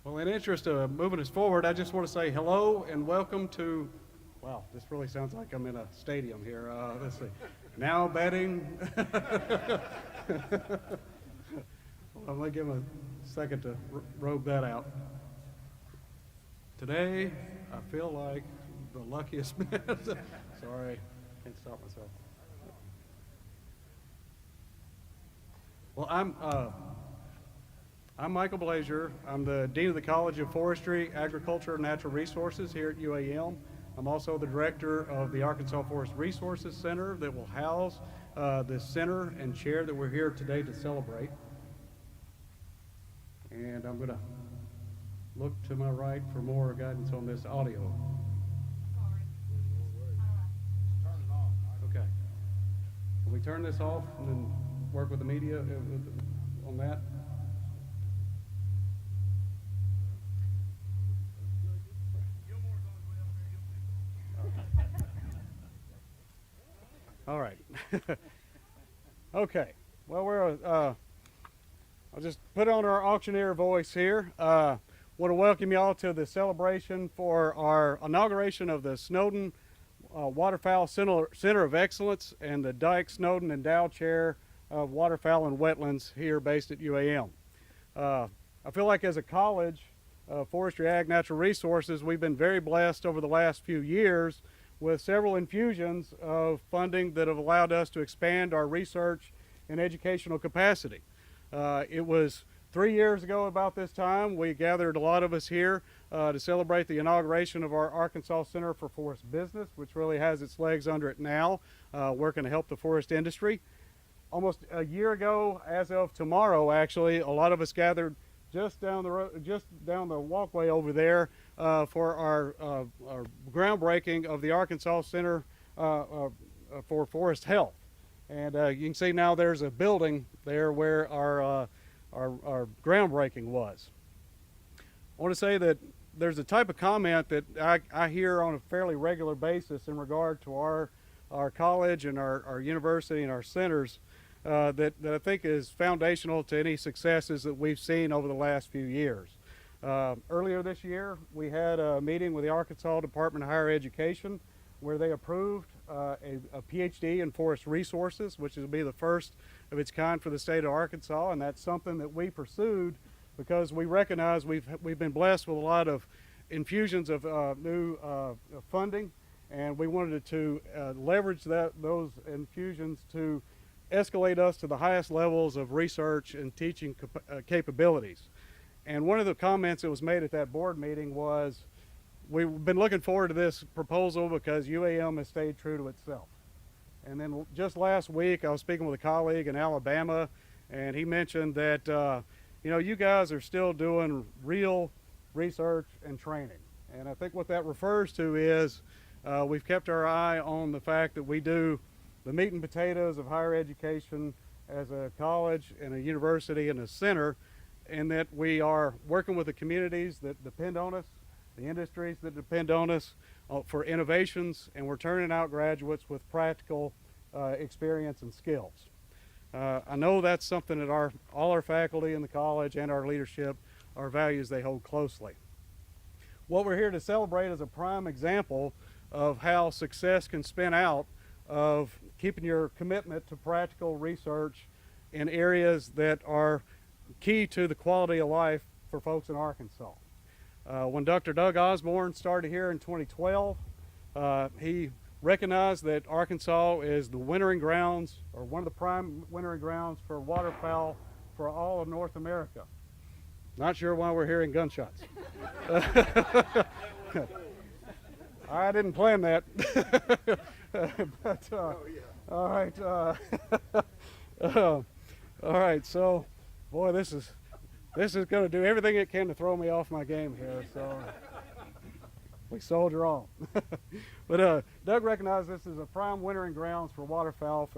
Well, in interest of moving us forward, I just want to say hello and welcome to, wow, this really sounds like I'm in a stadium here. Let's see. Now betting. I'm going to give him a second to robe that out. Today, I feel like the luckiest man. Sorry, can't stop myself. Well, I'm Michael Blazier. I'm the Dean of the College of Forestry, Agriculture, and Natural Resources here at UAM. I'm also the Director of the Arkansas Forest Resources Center that will house this center and chair that we're here today to celebrate. And I'm going to look to my right for more guidance on this audio. Okay. Can we turn this off and then work with the media on that? All right. Okay. Well, I'll just put on our auctioneer voice here. Want to welcome you all to the celebration for our inauguration of the Snowden Waterfowl Center of Excellence and the Dyke-Snowden Endowed Chair of Waterfowl and Wetlands here based at UAM. I feel like as a college, Forestry, Ag, Natural Resources, we've been very blessed over the last few years with several infusions of funding that have allowed us to expand our research and educational capacity. It was 3 years ago about this time, we gathered a lot of us here to celebrate the inauguration of our Arkansas Center for Forest Business, which really has its legs under it now, working to help the forest industry. Almost a year ago, as of tomorrow actually, a lot of us gathered just down the road, just down the walkway over there for our groundbreaking of the Arkansas Center for Forest Health. And you can see now there's a building there where our groundbreaking was. I want to say that there's a type of comment that I hear on a fairly regular basis in regard to our college and our university and our centers that I think is foundational to any successes that we've seen over the last few years. Earlier this year, we had a meeting with the Arkansas Department of Higher Education where they approved a PhD in forest resources, which will be the first of its kind for the state of Arkansas, and that's something that we pursued because we recognize we've been blessed with a lot of infusions of new funding, and we wanted to leverage those infusions to escalate us to the highest levels of research and teaching capabilities. And one of the comments that was made at that board meeting was, we've been looking forward to this proposal because UAM has stayed true to itself. And then just last week, I was speaking with a colleague in Alabama, and he mentioned that, you guys are still doing real research and training. And I think what that refers to is we've kept our eye on the fact that we do the meat and potatoes of higher education as a college and a university and a center, and that we are working with the communities that depend on us, the industries that depend on us for innovations, and we're turning out graduates with practical experience and skills. I know that's something that all our faculty in the college and our leadership are values they hold closely. What we're here to celebrate is a prime example of how success can spin out of keeping your commitment to practical research in areas that are key to the quality of life for folks in Arkansas. When Dr. Doug Osborne started here in 2012, he recognized that Arkansas is the wintering grounds, or one of the prime wintering grounds for waterfowl for all of North America. Not sure why we're hearing gunshots. I didn't plan that. But, all right. All right. So, boy, this is going to do everything it can to throw me off my game here. So we soldier on. But Doug recognized this as a prime wintering grounds for waterfowl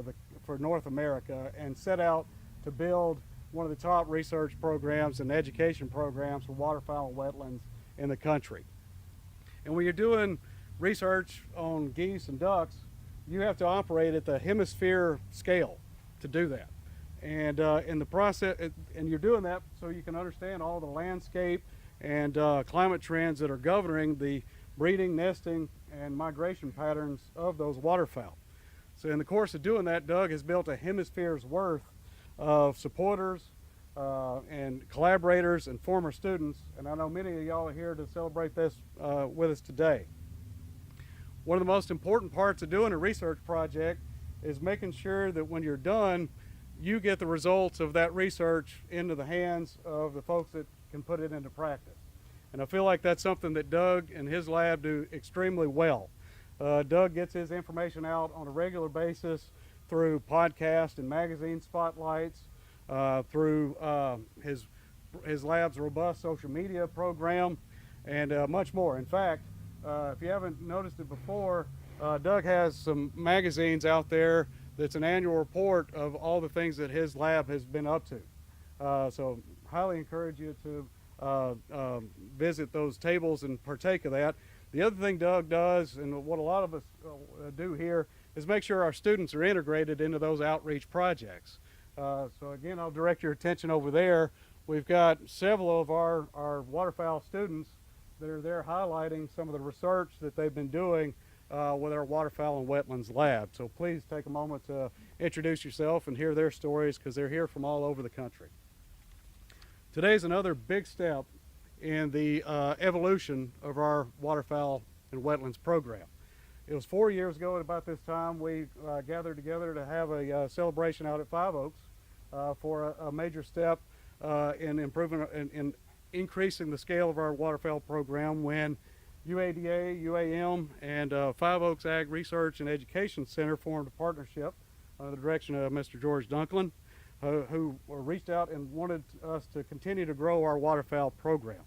for North America, and set out to build one of the top research programs and education programs for waterfowl and wetlands in the country. And when you're doing research on geese and ducks, you have to operate at the hemisphere scale to do that. And in the process, and you're doing that so you can understand all the landscape and climate trends that are governing the breeding, nesting, and migration patterns of those waterfowl. So in the course of doing that, Doug has built a hemisphere's worth of supporters and collaborators and former students, and I know many of y'all are here to celebrate this with us today. One of the most important parts of doing a research project is making sure that when you're done, you get the results of that research into the hands of the folks that can put it into practice. And I feel like that's something that Doug and his lab do extremely well. Doug gets his information out on a regular basis through podcast and magazine spotlights, through his lab's robust social media program, and much more. In fact, if you haven't noticed it before, Doug has some magazines out there that's an annual report of all the things that his lab has been up to. So highly encourage you to visit those tables and partake of that. The other thing Doug does, and what a lot of us do here, is make sure our students are integrated into those outreach projects. So again, I'll direct your attention over there. We've got several of our waterfowl students that are there highlighting some of the research that they've been doing with our Waterfowl and Wetlands lab. So please take a moment to introduce yourself and hear their stories, because they're here from all over the country. Today's another big step in the evolution of our Waterfowl and Wetlands program. It was 4 years ago at about this time we gathered together to have a celebration out at Five Oaks for a major step in improving in increasing the scale of our waterfowl program, when UADA, UAM, and Five Oaks Ag Research and Education Center formed a partnership under the direction of Mr. George Dunklin, who reached out and wanted us to continue to grow our waterfowl program.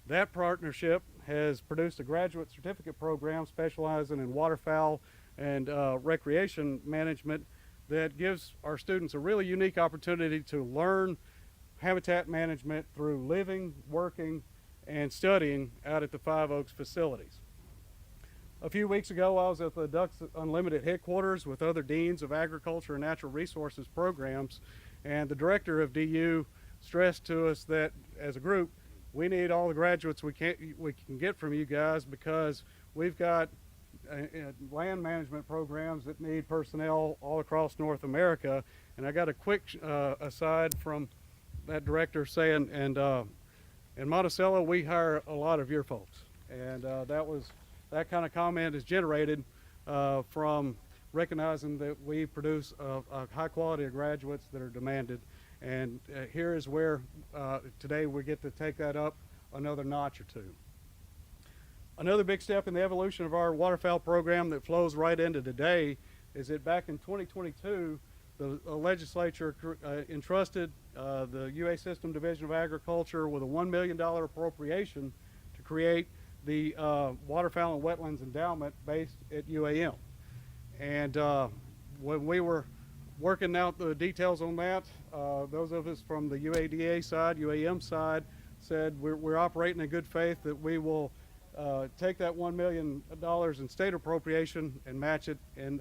That partnership has produced a graduate certificate program specializing in waterfowl and recreation management that gives our students a really unique opportunity to learn habitat management through living, working, and studying out at the Five Oaks facilities. A few weeks ago, I was at the Ducks Unlimited headquarters with other deans of agriculture and natural resources programs, and the director of DU stressed to us that as a group, we need all the graduates we can get from you guys, because we've got land management programs that need personnel all across North America. And I got a quick aside from that director saying, and in Monticello we hire a lot of your folks, and that kind of comment is generated from recognizing that we produce a high quality of graduates that are demanded. And here is where today we get to take that up another notch or two. Another big step in the evolution of our waterfowl program that flows right into today is that back in 2022, the legislature entrusted the UA System Division of Agriculture with a $1 million appropriation to create the Waterfowl and Wetlands Endowment based at UAM. And when we were working out the details on that, those of us from the UADA side, UAM side, said we're operating in good faith that we will take that $1 million in state appropriation and match it in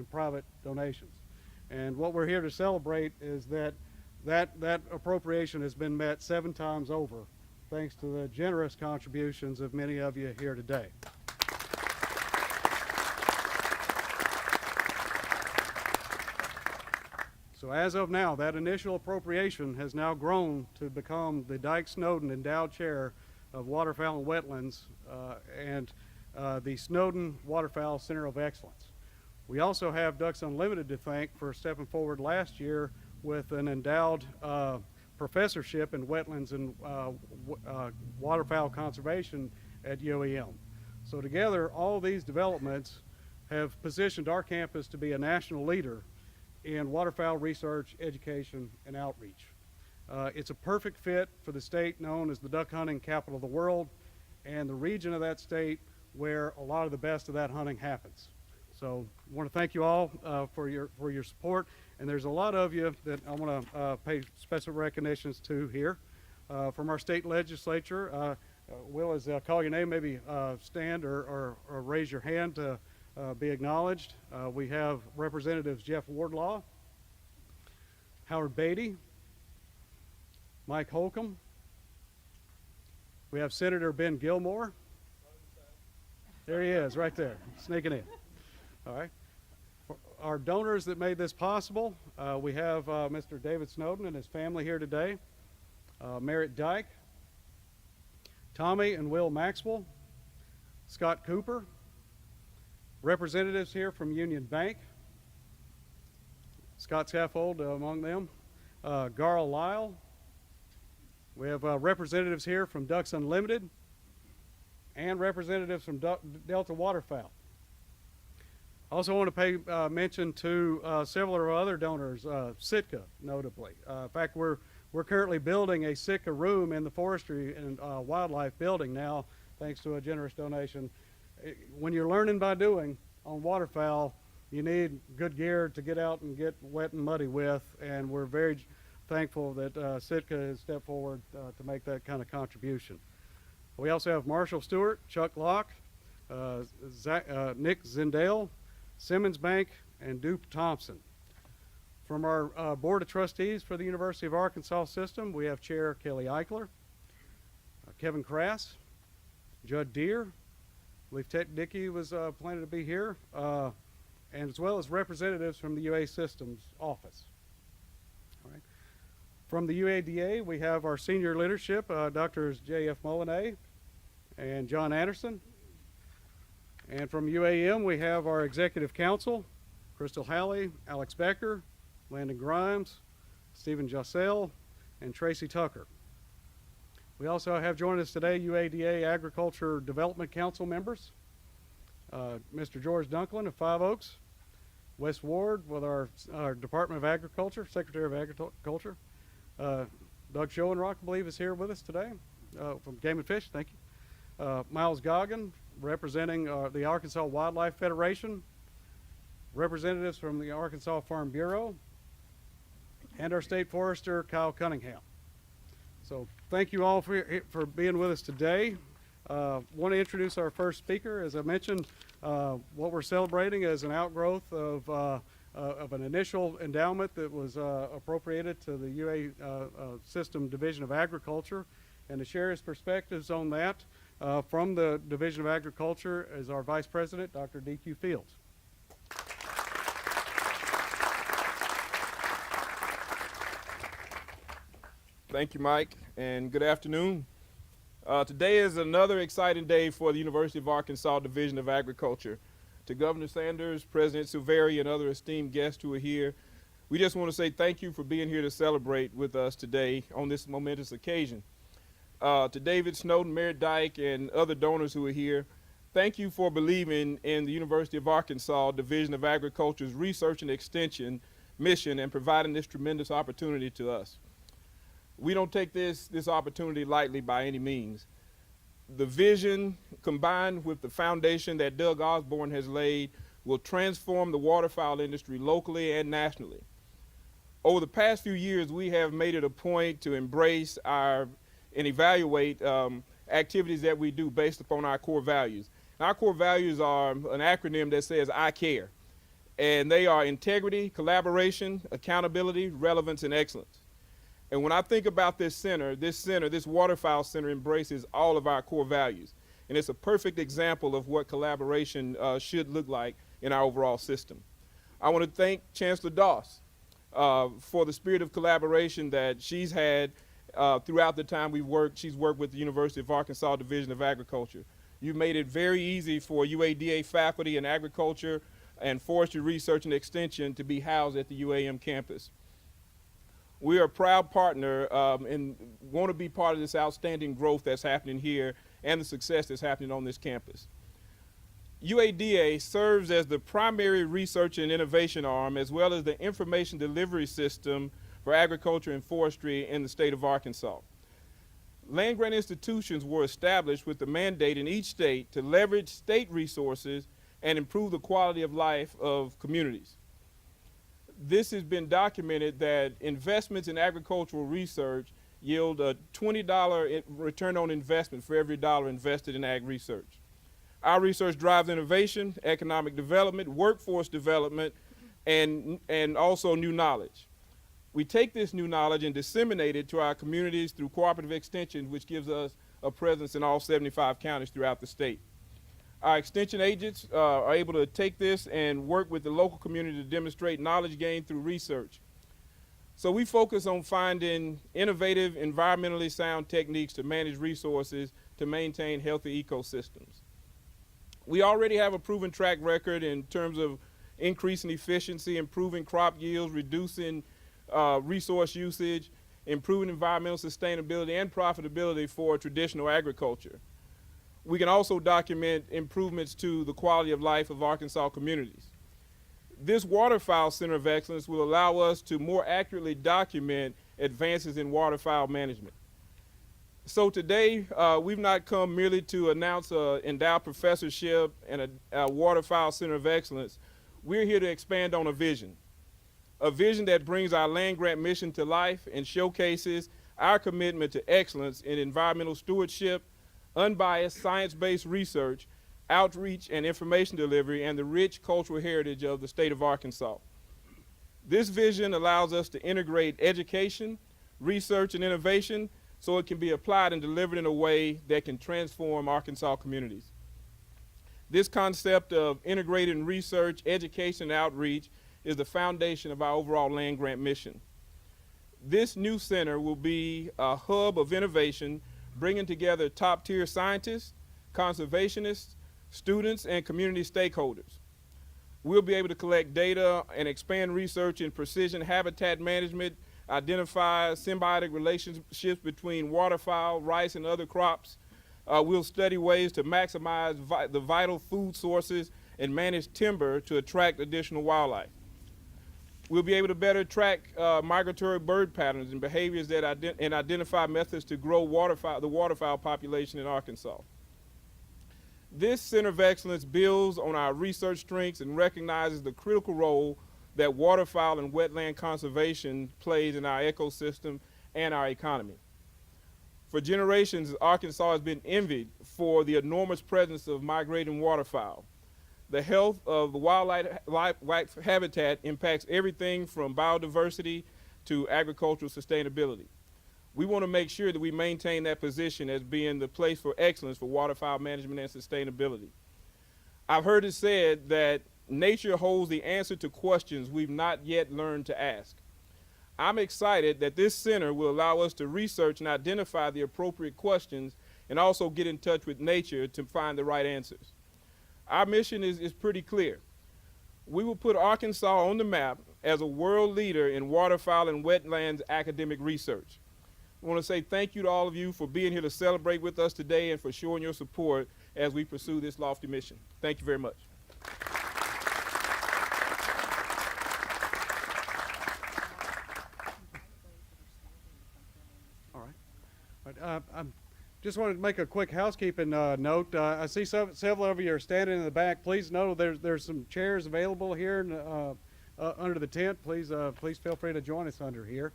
private donations. And what we're here to celebrate is that appropriation has been met 7 times over, thanks to the generous contributions of many of you here today. So as of now, that initial appropriation has now grown to become the Dyke-Snowden Endowed Chair of Waterfowl and Wetlands and the Snowden Waterfowl Center of Excellence. We also have Ducks Unlimited to thank for stepping forward last year with an endowed professorship in wetlands and waterfowl conservation at UAM. So together, all these developments have positioned our campus to be a national leader in waterfowl research, education, and outreach. It's a perfect fit for the state known as the duck hunting capital of the world, and the region of that state where a lot of the best of that hunting happens. So I want to thank you all for your support, and there's a lot of you that I want to pay special recognitions to here. From our state legislature, Will, as I call your name, maybe stand or raise your hand to be acknowledged. We have Representatives Jeff Wardlaw, Howard Beatty, Mike Holcomb, We have Senator Ben Gilmore. There he is, right there, sneaking in. All right. For our donors that made this possible, we have Mr. David Snowden and his family here today, Merritt Dyke, Tommy and Will Maxwell, Scott Cooper, representatives here from Union Bank, Scott Saffold among them, Garl Lyle. We have representatives here from Ducks Unlimited and representatives from Delta Waterfowl. I also want to pay mention to several of our other donors, Sitka notably. In fact, we're currently building a Sitka room in the Forestry and Wildlife building now, thanks to a generous donation. When you're learning by doing on waterfowl, you need good gear to get out and get wet and muddy with, and we're very thankful that Sitka has stepped forward to make that kind of contribution. We also have Marshall Stewart, Chuck Locke, Nick Zindale, Simmons Bank, and Duke Thompson. From our Board of Trustees for the University of Arkansas System, we have Chair Kelly Eichler, Kevin Crass, Judd Deere, I believe Ted Dickey was planning to be here, and as well as representatives from the UA Systems office. All right. From the UADA, we have our senior leadership, Drs. J.F. Molinay and John Anderson. And from UAM, we have our executive council, Crystal Halley, Alex Becker, Landon Grimes, Stephen Jossell, and Tracy Tucker. We also have joining us today UADA Agriculture Development Council members, Mr. George Dunklin of Five Oaks, Wes Ward with our Department of Agriculture, Secretary of Agriculture, Doug Schoenrock, I believe, is here with us today from Game and Fish, thank you. Miles Goggin, representing the Arkansas Wildlife Federation, representatives from the Arkansas Farm Bureau, and our state forester, Kyle Cunningham. So thank you all for being with us today. Want to introduce our first speaker. As I mentioned, what we're celebrating is an outgrowth of an initial endowment that was appropriated to the UA System Division of Agriculture. And to share his perspectives on that from the Division of Agriculture is our Vice President, Dr. D.Q. Fields. Thank you, Mike, and good afternoon. Today is another exciting day for the University of Arkansas Division of Agriculture. To Governor Sanders, President Silveri, and other esteemed guests who are here, we just want to say thank you for being here to celebrate with us today on this momentous occasion. To David Snowden, Merritt Dyke, and other donors who are here, thank you for believing in the University of Arkansas Division of Agriculture's research and extension mission and providing this tremendous opportunity to us. We don't take this opportunity lightly by any means. The vision combined with the foundation that Doug Osborne has laid will transform the waterfowl industry locally and nationally. Over the past few years, we have made it a point to embrace and evaluate activities that we do based upon our core values. And our core values are an acronym that says I care. And they are integrity, collaboration, accountability, relevance, and excellence. And when I think about this waterfowl center embraces all of our core values. And it's a perfect example of what collaboration should look like in our overall system. I want to thank Chancellor Doss for the spirit of collaboration that she's had throughout the time she's worked with the University of Arkansas Division of Agriculture. You've made it very easy for UADA faculty in agriculture and forestry research and extension to be housed at the UAM campus. We are a proud partner and want to be part of this outstanding growth that's happening here and the success that's happening on this campus. UADA serves as the primary research and innovation arm as well as the information delivery system for agriculture and forestry in the state of Arkansas. Land grant institutions were established with the mandate in each state to leverage state resources and improve the quality of life of communities. This has been documented that investments in agricultural research yield a $20 return on investment for every dollar invested in ag research. Our research drives innovation, economic development, workforce development, and also new knowledge. We take this new knowledge and disseminate it to our communities through Cooperative Extension, which gives us a presence in all 75 counties throughout the state. Our extension agents are able to take this and work with the local community to demonstrate knowledge gained through research. So we focus on finding innovative, environmentally sound techniques to manage resources to maintain healthy ecosystems. We already have a proven track record in terms of increasing efficiency, improving crop yields, reducing resource usage, improving environmental sustainability and profitability for traditional agriculture. We can also document improvements to the quality of life of Arkansas communities. This Waterfowl Center of Excellence will allow us to more accurately document advances in waterfowl management. So today, we've not come merely to announce an endowed professorship and a Waterfowl Center of Excellence. We're here to expand on a vision that brings our land grant mission to life and showcases our commitment to excellence in environmental stewardship, unbiased science-based research, outreach and information delivery, and the rich cultural heritage of the state of Arkansas. This vision allows us to integrate education, research, and innovation so it can be applied and delivered in a way that can transform Arkansas communities. This concept of integrated research, education, and outreach is the foundation of our overall land grant mission. This new center will be a hub of innovation, bringing together top-tier scientists, conservationists, students, and community stakeholders. We'll be able to collect data and expand research in precision habitat management, identify symbiotic relationships between waterfowl, rice, and other crops. We'll study ways to maximize the vital food sources and manage timber to attract additional wildlife. We'll be able to better track migratory bird patterns and behaviors that identify methods to grow the waterfowl population in Arkansas. This Center of Excellence builds on our research strengths and recognizes the critical role that waterfowl and wetland conservation plays in our ecosystem and our economy. For generations, Arkansas has been envied for the enormous presence of migrating waterfowl. The health of the wildlife habitat impacts everything from biodiversity to agricultural sustainability. We want to make sure that we maintain that position as being the place for excellence for waterfowl management and sustainability. I've heard it said that nature holds the answer to questions we've not yet learned to ask. I'm excited that this center will allow us to research and identify the appropriate questions and also get in touch with nature to find the right answers. Our mission is pretty clear. We will put Arkansas on the map as a world leader in waterfowl and wetlands academic research. I want to say thank you to all of you for being here to celebrate with us today and for showing your support as we pursue this lofty mission. Thank you very much. All right. I just wanted to make a quick housekeeping note. I see several of you are standing in the back. Please know there's some chairs available here under the tent. Please feel free to join us under here.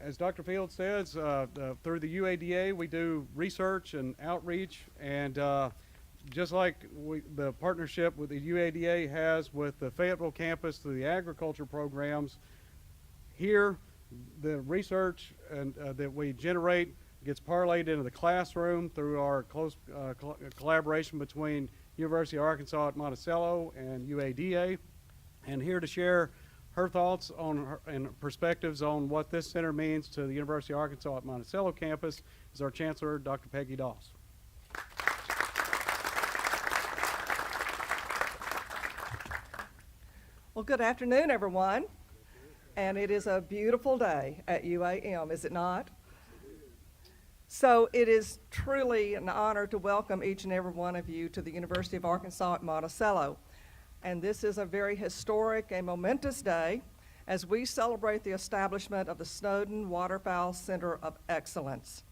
As Dr. Field says, through the UADA, we do research and outreach, and just like the partnership with the UADA has with the Fayetteville campus through the agriculture programs, here the research that we generate gets parlayed into the classroom through our close collaboration between University of Arkansas at Monticello and UADA, and here to share her thoughts on and perspectives on what this center means to the University of Arkansas at Monticello campus is our Chancellor, Dr. Peggy Doss. Well, good afternoon, everyone. And it is a beautiful day at UAM, is it not? So it is truly an honor to welcome each and every one of you to the University of Arkansas at Monticello. And this is a very historic and momentous day as we celebrate the establishment of the Snowden Waterfowl Center of Excellence.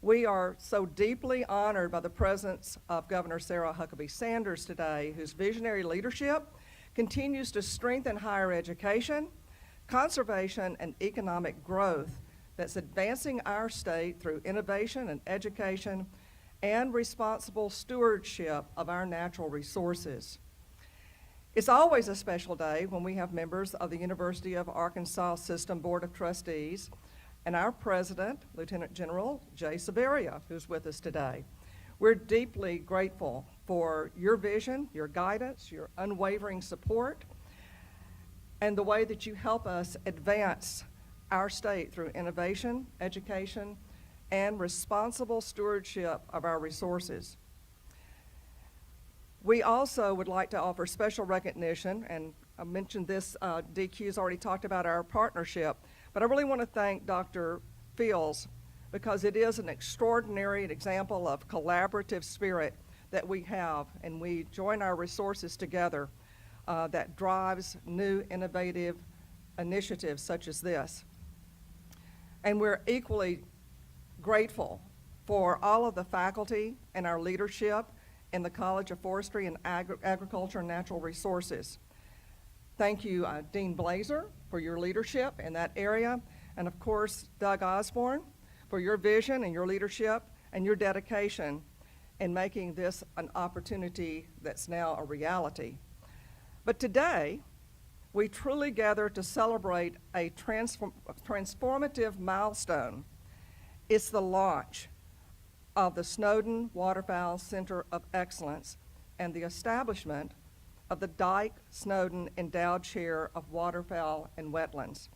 We are so deeply honored by the presence of Governor Sarah Huckabee Sanders today, whose visionary leadership continues to strengthen higher education, conservation, and economic growth that's advancing our state through innovation and education and responsible stewardship of our natural resources. It's always a special day when we have members of the University of Arkansas System Board of Trustees and our president, Lieutenant General Jay Severia, who's with us today. We're deeply grateful for your vision, your guidance, your unwavering support, and the way that you help us advance our state through innovation, education, and responsible stewardship of our resources. We also would like to offer special recognition, and I mentioned this, DQ's already talked about our partnership, but I really want to thank Dr. Fields because it is an extraordinary example of collaborative spirit that we have, and we join our resources together that drives new innovative initiatives such as this. And we're equally grateful for all of the faculty and our leadership in the College of Forestry and Agriculture and Natural Resources. Thank you, Dean Blazier, for your leadership in that area, and of course, Doug Osborne, for your vision and your leadership and your dedication in making this an opportunity that's now a reality. But today, we truly gather to celebrate a transformative milestone. It's the launch of the Snowden Waterfowl Center of Excellence and the establishment of the Dyke-Snowden Endowed Chair of Waterfowl and Wetlands.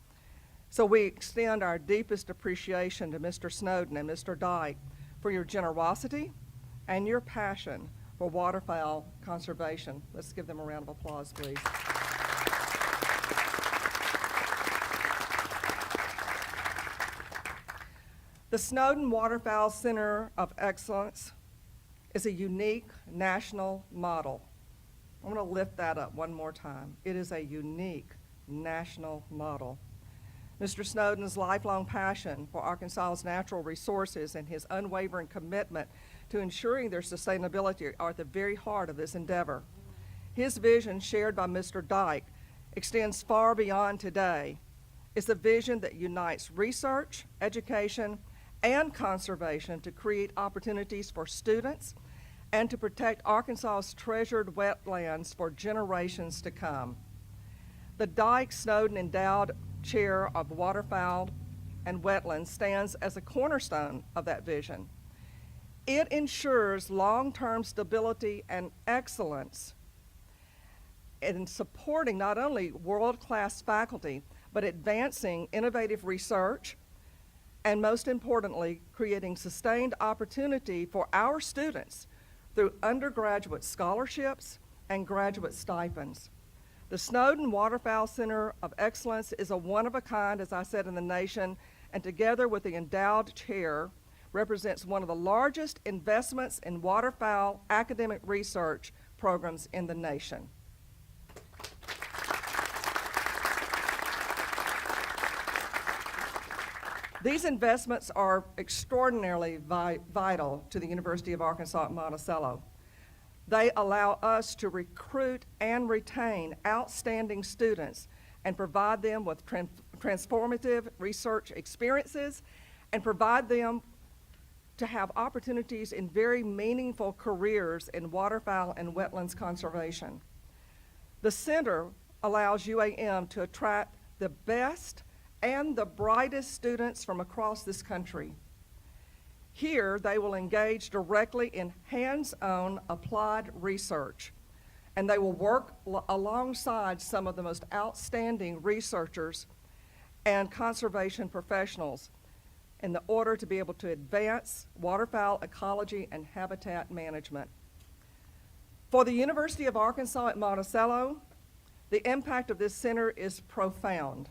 So we extend our deepest appreciation to Mr. Snowden and Mr. Dyke for your generosity and your passion for waterfowl conservation. Let's give them a round of applause, please. The Snowden Waterfowl Center of Excellence is a unique national model. I want to lift that up one more time. It is a unique national model. Mr. Snowden's lifelong passion for Arkansas's natural resources and his unwavering commitment to ensuring their sustainability are at the very heart of this endeavor. His vision, shared by Mr. Dyke, extends far beyond today. It's a vision that unites research, education, and conservation to create opportunities for students and to protect Arkansas's treasured wetlands for generations to come. The Dyke-Snowden Endowed Chair of Waterfowl and Wetlands stands as a cornerstone of that vision. It ensures long-term stability and excellence in supporting not only world-class faculty, but advancing innovative research, and most importantly, creating sustained opportunity for our students through undergraduate scholarships and graduate stipends. The Snowden Waterfowl Center of Excellence is a one-of-a-kind, as I said, in the nation, and together with the Endowed Chair, represents one of the largest investments in waterfowl academic research programs in the nation. These investments are extraordinarily vital to the University of Arkansas at Monticello. They allow us to recruit and retain outstanding students and provide them with transformative research experiences and provide them to have opportunities in very meaningful careers in waterfowl and wetlands conservation. The center allows UAM to attract the best and the brightest students from across this country. Here, they will engage directly in hands-on applied research, and they will work alongside some of the most outstanding researchers and conservation professionals in the order to be able to advance waterfowl ecology and habitat management. For the University of Arkansas at Monticello, the impact of this center is profound.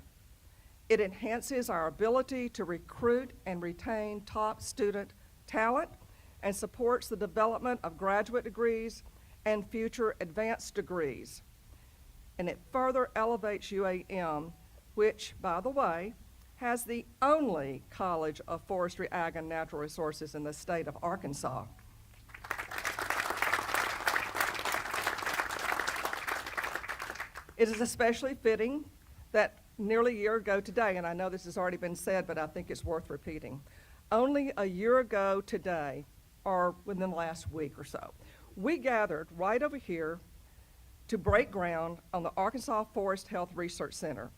It enhances our ability to recruit and retain top student talent and supports the development of graduate degrees and future advanced degrees. And it further elevates UAM, which, by the way, has the only College of Forestry, Ag, and Natural Resources in the state of Arkansas. It is especially fitting that nearly a year ago today, and I know this has already been said, but I think it's worth repeating. Only a year ago today, or within the last week or so, we gathered right over here to break ground on the Arkansas Forest Health Research Center.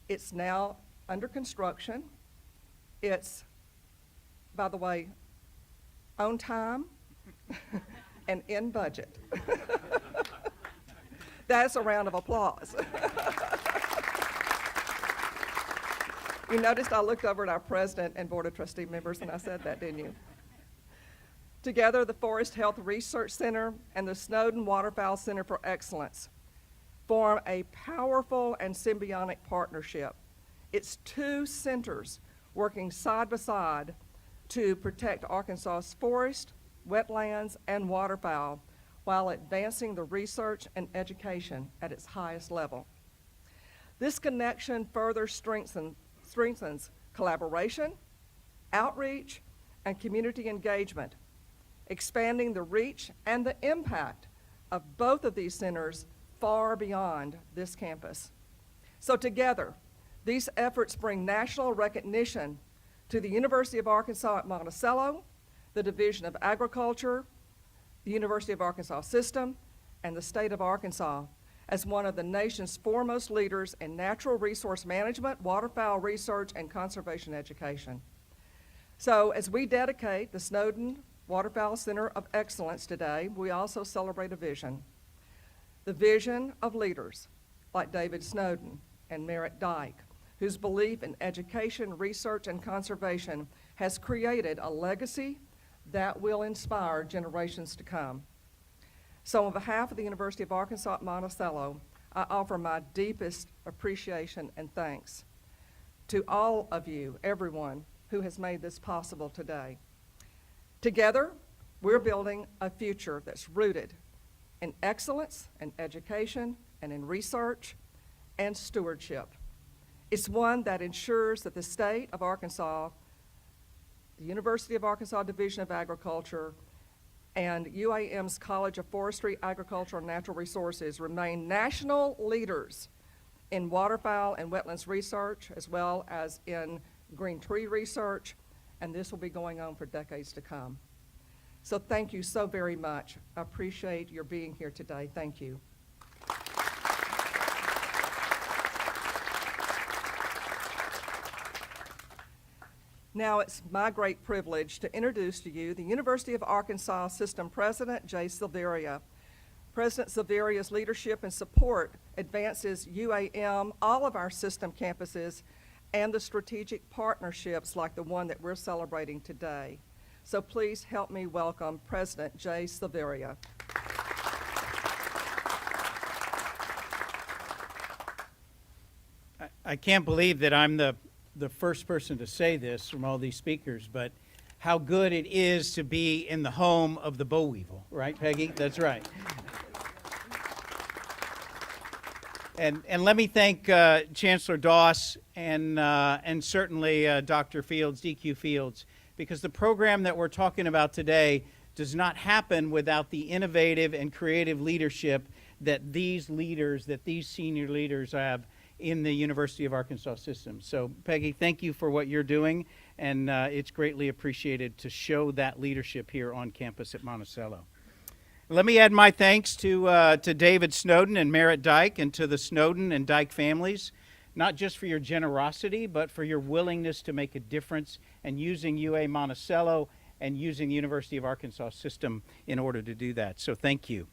It's now under construction. It's, by the way, on time and in budget. That's a round of applause. You noticed I looked over at our president and board of trustee members and I said that, didn't you? Together, the Forest Health Research Center and the Snowden Waterfowl Center for Excellence form a powerful and symbiotic partnership. It's two centers working side by side to protect Arkansas's forest, wetlands, and waterfowl while advancing the research and education at its highest level. This connection further strengthens collaboration, outreach, and community engagement, expanding the reach and the impact of both of these centers far beyond this campus. So together, these efforts bring national recognition to the University of Arkansas at Monticello, the Division of Agriculture, the University of Arkansas System, and the state of Arkansas as one of the nation's foremost leaders in natural resource management, waterfowl research, and conservation education. So as we dedicate the Snowden Waterfowl Center of Excellence today, we also celebrate a vision. The vision of leaders like David Snowden and Merritt Dyke, whose belief in education, research, and conservation has created a legacy that will inspire generations to come. So on behalf of the University of Arkansas at Monticello, I offer my deepest appreciation and thanks to all of you, everyone who has made this possible today. Together, we're building a future that's rooted in excellence and education and in research and stewardship. It's one that ensures that the state of Arkansas, the University of Arkansas Division of Agriculture, and UAM's College of Forestry, Agriculture, and Natural Resources remain national leaders in waterfowl and wetlands research, as well as in green tree research, and this will be going on for decades to come. So thank you so very much. I appreciate your being here today. Thank you. Now it's my great privilege to introduce to you the University of Arkansas System President, Jay Silveria. President Silveria's leadership and support advances UAM, all of our system campuses, and the strategic partnerships like the one that we're celebrating today. So please help me welcome President Jay Silveria. I can't believe that I'm the first person to say this from all these speakers, but how good it is to be in the home of the boll weevil, right, Peggy? That's right. And let me thank Chancellor Doss and certainly Dr. Fields, DQ Fields, because the program that we're talking about today does not happen without the innovative and creative leadership that these senior leaders have in the University of Arkansas system. So Peggy, thank you for what you're doing, and it's greatly appreciated to show that leadership here on campus at Monticello. Let me add my thanks to David Snowden and Merritt Dyke, and to the Snowden and Dyke families, not just for your generosity, but for your willingness to make a difference and using UA Monticello and using the University of Arkansas system in order to do that. So thank you.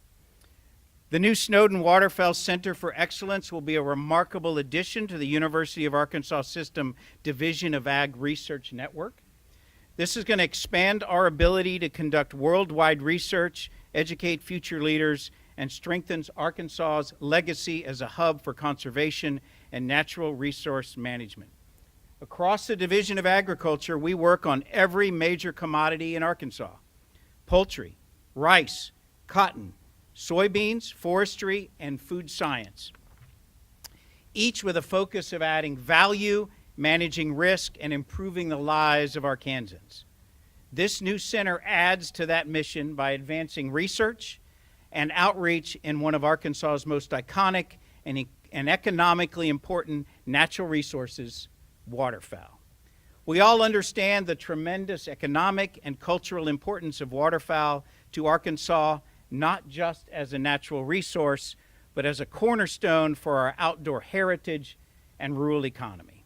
The new Snowden Waterfowl Center for Excellence will be a remarkable addition to the University of Arkansas System Division of Ag Research Network. This is going to expand our ability to conduct worldwide research, educate future leaders, and strengthens Arkansas's legacy as a hub for conservation and natural resource management. Across the Division of Agriculture, we work on every major commodity in Arkansas: poultry, rice, cotton, soybeans, forestry, and food science, each with a focus of adding value, managing risk, and improving the lives of Arkansans. This new center adds to that mission by advancing research and outreach in one of Arkansas's most iconic and economically important natural resources, waterfowl. We all understand the tremendous economic and cultural importance of waterfowl to Arkansas not just as a natural resource, but as a cornerstone for our outdoor heritage and rural economy.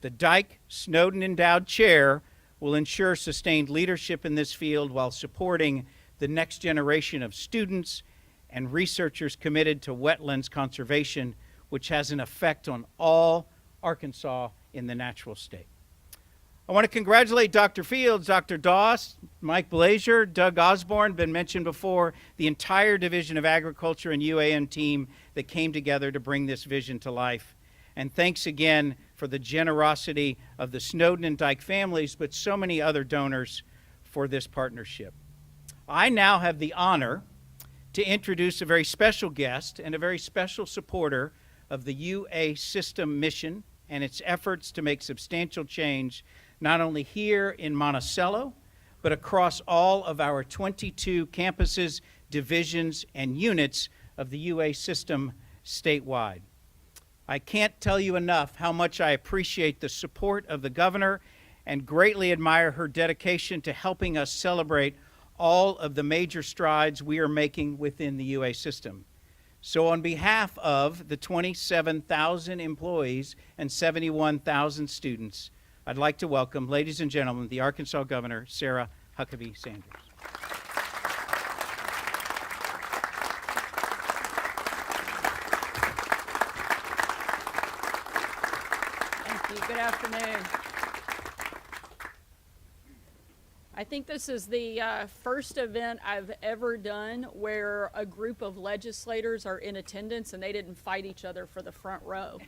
The Dyke-Snowden Endowed Chair will ensure sustained leadership in this field while supporting the next generation of students and researchers committed to wetlands conservation, which has an effect on all Arkansas in the natural state. I want to congratulate Dr. Fields, Dr. Doss, Mike Blazier, Doug Osborne, been mentioned before, the entire Division of Agriculture and UAM team that came together to bring this vision to life. And thanks again for the generosity of the Snowden and Dyke families, but so many other donors for this partnership. I now have the honor to introduce a very special guest and a very special supporter of the UA system mission and its efforts to make substantial change not only here in Monticello, but across all of our 22 campuses, divisions, and units of the UA system statewide. I can't tell you enough how much I appreciate the support of the governor and greatly admire her dedication to helping us celebrate all of the major strides we are making within the UA system. So on behalf of the 27,000 employees and 71,000 students, I'd like to welcome, ladies and gentlemen, the Arkansas Governor, Sarah Huckabee Sanders. Thank you. Good afternoon. I think this is the first event I've ever done where a group of legislators are in attendance and they didn't fight each other for the front row.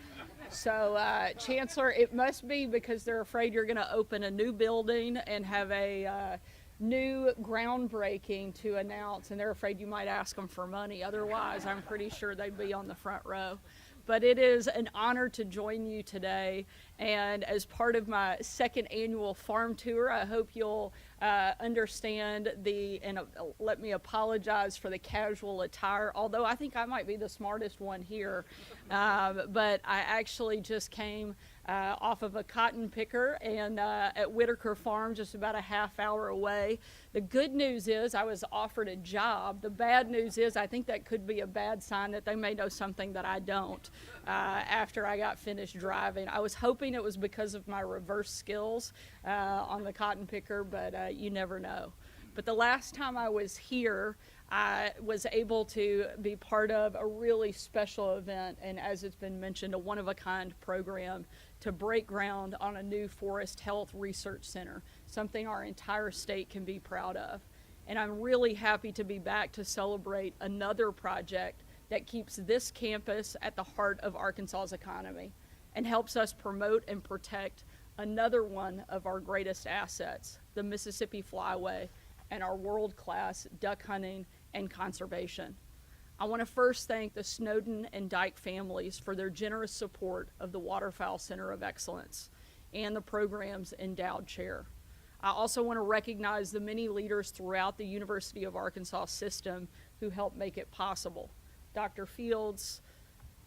So, Chancellor, it must be because they're afraid you're going to open a new building and have a new groundbreaking to announce, and they're afraid you might ask them for money. Otherwise, I'm pretty sure they'd be on the front row. But it is an honor to join you today, and as part of my second annual farm tour, I hope you'll understand and let me apologize for the casual attire, although I think I might be the smartest one here. But I actually just came off of a cotton picker and at Whitaker Farm, just about a half hour away. The good news is I was offered a job. The bad news is I think that could be a bad sign that they may know something that I don't after I got finished driving. I was hoping it was because of my reverse skills on the cotton picker, but you never know. But the last time I was here, I was able to be part of a really special event, and as it's been mentioned, a one-of-a-kind program to break ground on a new forest health research center, something our entire state can be proud of. And I'm really happy to be back to celebrate another project that keeps this campus at the heart of Arkansas's economy and helps us promote and protect another one of our greatest assets, the Mississippi Flyway, and our world-class duck hunting and conservation. I want to first thank the Snowden and Dyke families for their generous support of the Waterfowl Center of Excellence and the program's Endowed Chair. I also want to recognize the many leaders throughout the University of Arkansas system who helped make it possible. Dr. Fields,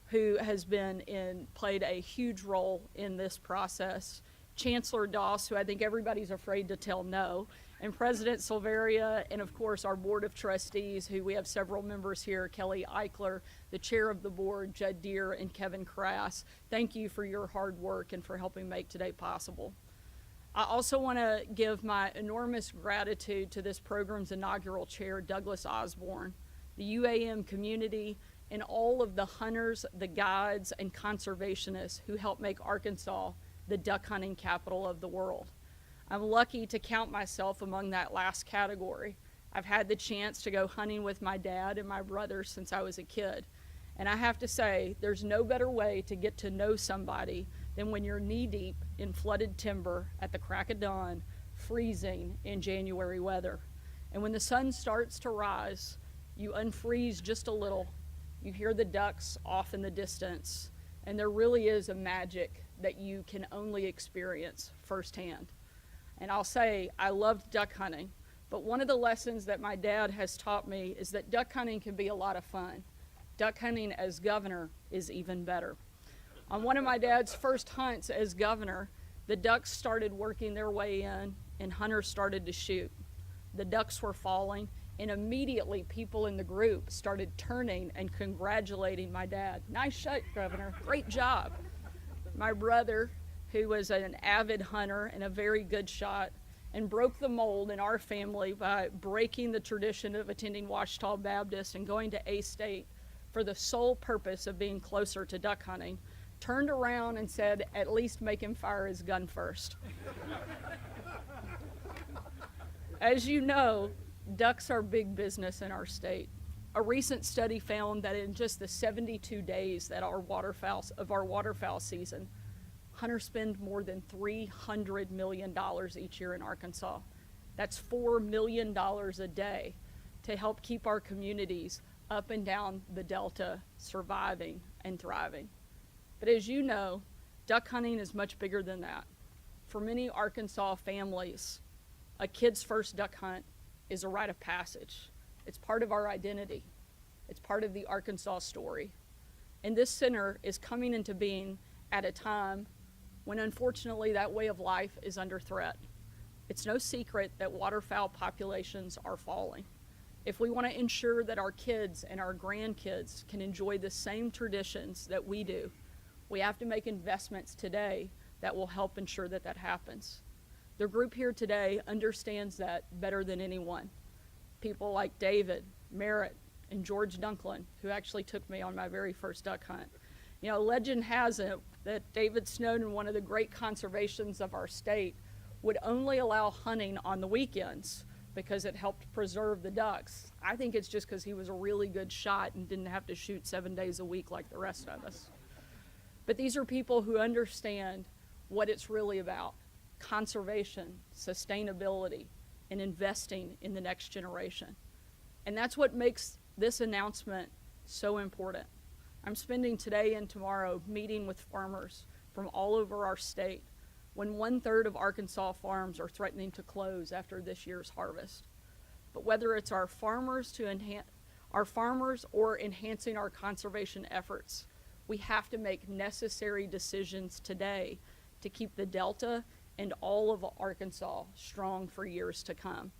who has played a huge role in this process, Chancellor Doss, who I think everybody's afraid to tell no, and President Silveria, and of course our Board of Trustees, who we have several members here, Kelly Eichler, the Chair of the Board, Judd Deere, and Kevin Crass. Thank you for your hard work and for helping make today possible. I also want to give my enormous gratitude to this program's inaugural chair, Douglas Osborne, the UAM community, and all of the hunters, the guides, and conservationists who helped make Arkansas the duck hunting capital of the world. I'm lucky to count myself among that last category. I've had the chance to go hunting with my dad and my brother since I was a kid. And I have to say, there's no better way to get to know somebody than when you're knee-deep in flooded timber at the crack of dawn, freezing in January weather. And when the sun starts to rise, you unfreeze just a little. You hear the ducks off in the distance, and there really is a magic that you can only experience firsthand. And I'll say, I loved duck hunting, but one of the lessons that my dad has taught me is that duck hunting can be a lot of fun. Duck hunting as governor is even better. On one of my dad's first hunts as governor, the ducks started working their way in and hunters started to shoot. The ducks were falling And immediately people in the group started turning and congratulating my dad. Nice shot, Governor, great job. My brother, who was an avid hunter and a very good shot, and broke the mold in our family by breaking the tradition of attending Ouachita Baptist and going to A-State for the sole purpose of being closer to duck hunting, turned around and said, at least make him fire his gun first. As you know, ducks are big business in our state. A recent study found that in just the 72 days that our waterfowl season, hunters spend more than $300 million each year in Arkansas. That's $4 million a day to help keep our communities up and down the Delta surviving and thriving. But as you know, duck hunting is much bigger than that. For many Arkansas families, a kid's first duck hunt is a rite of passage. It's part of our identity. It's part of the Arkansas story. And this center is coming into being at a time when unfortunately that way of life is under threat. It's no secret that waterfowl populations are falling. If we want to ensure that our kids and our grandkids can enjoy the same traditions that we do, we have to make investments today that will help ensure that that happens. The group here today understands that better than anyone. People like David, Merritt, and George Dunklin, who actually took me on my very first duck hunt. You know, legend has it that Dyke-Snowden, one of the great conservations of our state, would only allow hunting on the weekends because it helped preserve the ducks. I think it's just because he was a really good shot and didn't have to shoot 7 days a week like the rest of us. But these are people who understand what it's really about: conservation, sustainability, and investing in the next generation. And that's what makes this announcement so important. I'm spending today and tomorrow meeting with farmers from all over our state when 1/3 of Arkansas farms are threatening to close after this year's harvest. But whether it's our farmers or enhancing our conservation efforts, we have to make necessary decisions today to keep the Delta and all of Arkansas strong for years to come.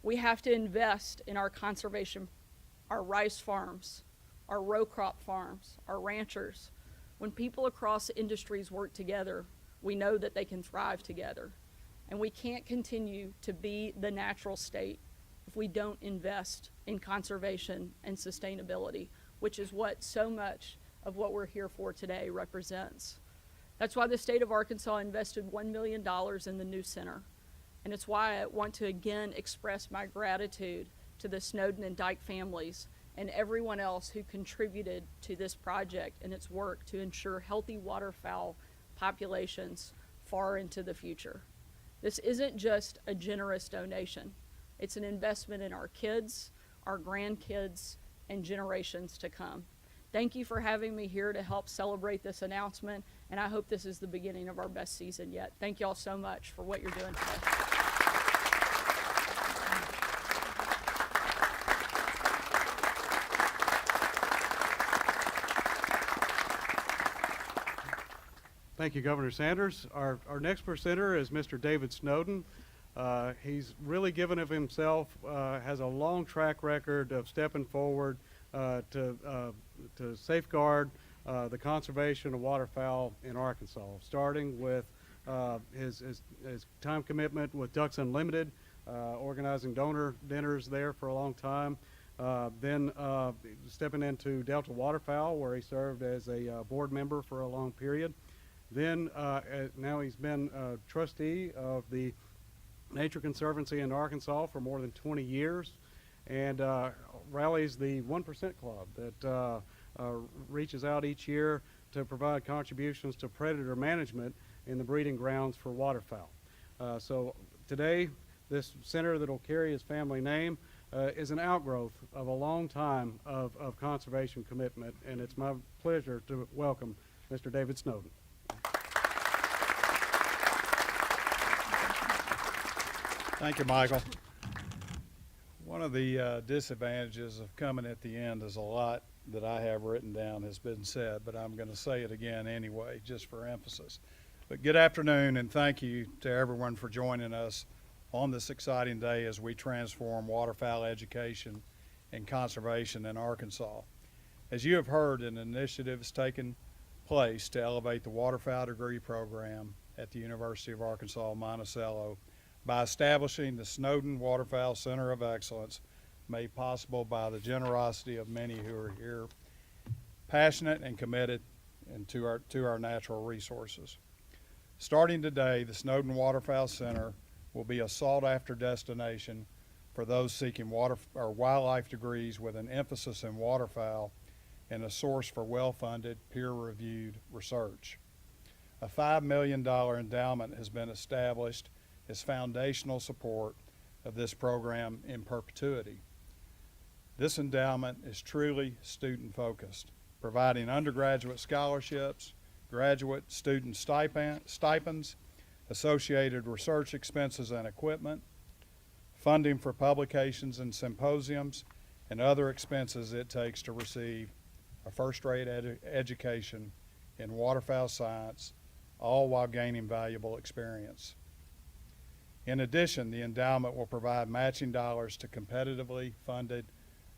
We have to invest in our conservation, our rice farms, our row crop farms, our ranchers. When people across industries work together, we know that they can thrive together. And we can't continue to be the natural state if we don't invest in conservation and sustainability, which is what so much of what we're here for today represents. That's why the state of Arkansas invested $1 million in the new center. And it's why I want to again express my gratitude to the Snowden and Dyke families and everyone else who contributed to this project and its work to ensure healthy waterfowl populations far into the future. This isn't just a generous donation. It's an investment in our kids, our grandkids, and generations to come. Thank you for having me here to help celebrate this announcement, and I hope this is the beginning of our best season yet. Thank you all so much for what you're doing today. Thank you, Governor Sanders. Our next presenter is Mr. David Snowden. He's really given of himself, has a long track record of stepping forward to safeguard the conservation of waterfowl in Arkansas, starting with his time commitment with Ducks Unlimited, organizing donor dinners there for a long time. Then stepping into Delta Waterfowl, where he served as a board member for a long period. Then now he's been a trustee of the Nature Conservancy in Arkansas for more than 20 years, and rallies the 1% Club that reaches out each year to provide contributions to predator management in the breeding grounds for waterfowl. So today, this center that will carry his family name is an outgrowth of a long time of conservation commitment, and it's my pleasure to welcome Mr. David Snowden. Thank you, Michael. One of the disadvantages of coming at the end is a lot that I have written down has been said, but I'm going to say it again anyway, just for emphasis. But good afternoon, and thank you to everyone for joining us on this exciting day as we transform waterfowl education and conservation in Arkansas. As you have heard, an initiative has taken place to elevate the waterfowl degree program at the University of Arkansas Monticello by establishing the Snowden Waterfowl Center of Excellence, made possible by the generosity of many who are here, passionate and committed to our natural resources. Starting today, the Snowden Waterfowl Center will be a sought-after destination for those seeking wildlife degrees with an emphasis in waterfowl and a source for well-funded, peer-reviewed research. A $5 million endowment has been established as foundational support of this program in perpetuity. This endowment is truly student-focused, providing undergraduate scholarships, graduate student stipends, associated research expenses and equipment, funding for publications and symposiums, and other expenses it takes to receive a first-rate education in waterfowl science, all while gaining valuable experience. In addition, the endowment will provide matching dollars to competitively funded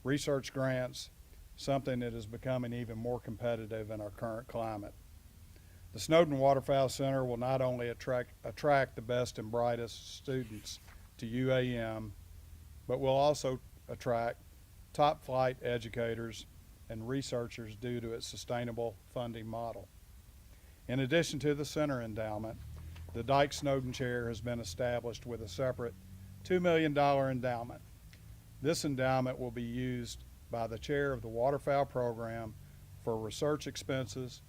research grants, something that is becoming even more competitive in our current climate. The Snowden Waterfowl Center will not only attract the best and brightest students to UAM, but will also attract top flight educators and researchers due to its sustainable funding model. In addition to the center endowment, the Dyke-Snowden chair has been established with a separate $2 million endowment. This endowment will be used by the chair of the waterfowl program for research expenses,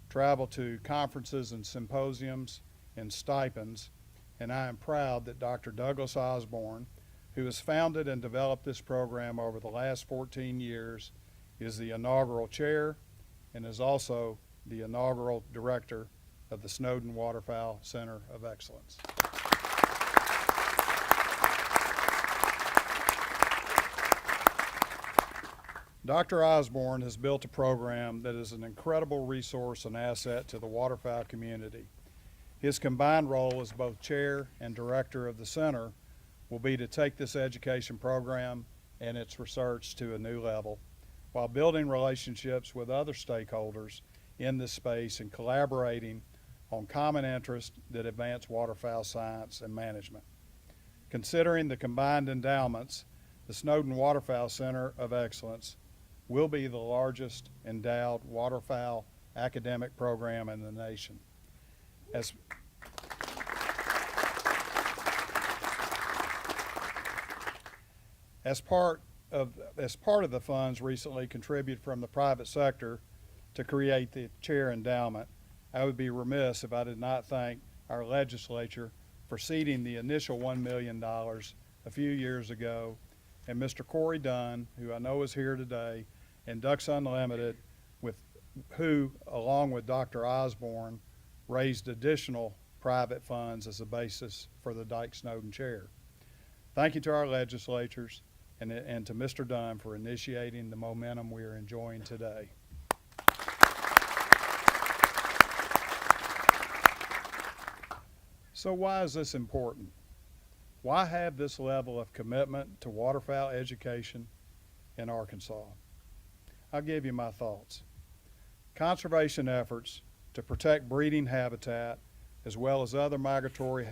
travel to conferences and symposiums, and stipends, and I am proud that Dr. Douglas Osborne, who has founded and developed this program over the last 14 years, is the inaugural chair and is also the inaugural director of the Snowden Waterfowl Center of Excellence. Dr. Osborne has built a program that is an incredible resource and asset to the waterfowl community. His combined role as both chair and director of the center will be to take this education program and its research to a new level, while building relationships with other stakeholders in this space and collaborating on common interests that advance waterfowl science and management. Considering the combined endowments, the Snowden Waterfowl Center of Excellence will be the largest endowed waterfowl academic program in the nation. As part of the funds recently contributed from the private sector to create the chair endowment, I would be remiss if I did not thank our legislature for seeding the initial $1 million a few years ago, and Mr. Corey Dunn, who I know is here today, and Ducks Unlimited, who, along with Dr. Osborne, raised additional private funds as a basis for the Dyke-Snowden chair. Thank you to our legislatures and to Mr. Dunn for initiating the momentum we are enjoying today. So why is this important? Why have this level of commitment to waterfowl education in Arkansas? I'll give you my thoughts. Conservation efforts to protect breeding habitat as well as other migratory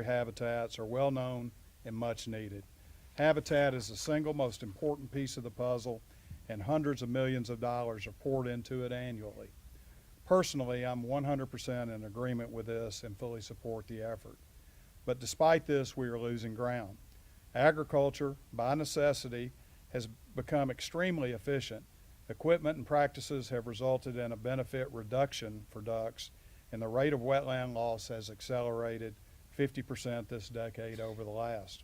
habitats are well known and much needed. Habitat is the single most important piece of the puzzle, and hundreds of millions of dollars are poured into it annually. Personally, I'm 100% in agreement with this and fully support the effort. But despite this, we are losing ground. Agriculture, by necessity, has become extremely efficient. Equipment and practices have resulted in a benefit reduction for ducks, and the rate of wetland loss has accelerated 50% this decade over the last.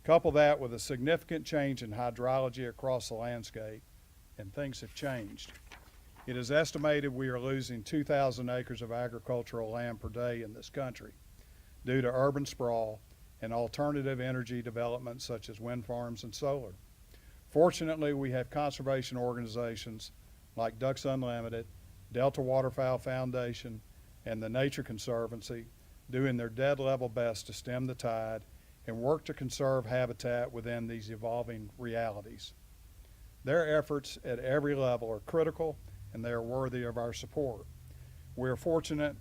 Couple that with a significant change in hydrology across the landscape, and things have changed. It is estimated we are losing 2,000 acres of agricultural land per day in this country due to urban sprawl and alternative energy development such as wind farms and solar. Fortunately, we have conservation organizations like Ducks Unlimited, Delta Waterfowl Foundation, and the Nature Conservancy doing their dead level best to stem the tide and work to conserve habitat within these evolving realities. Their efforts at every level are critical, and they are worthy of our support. We are fortunate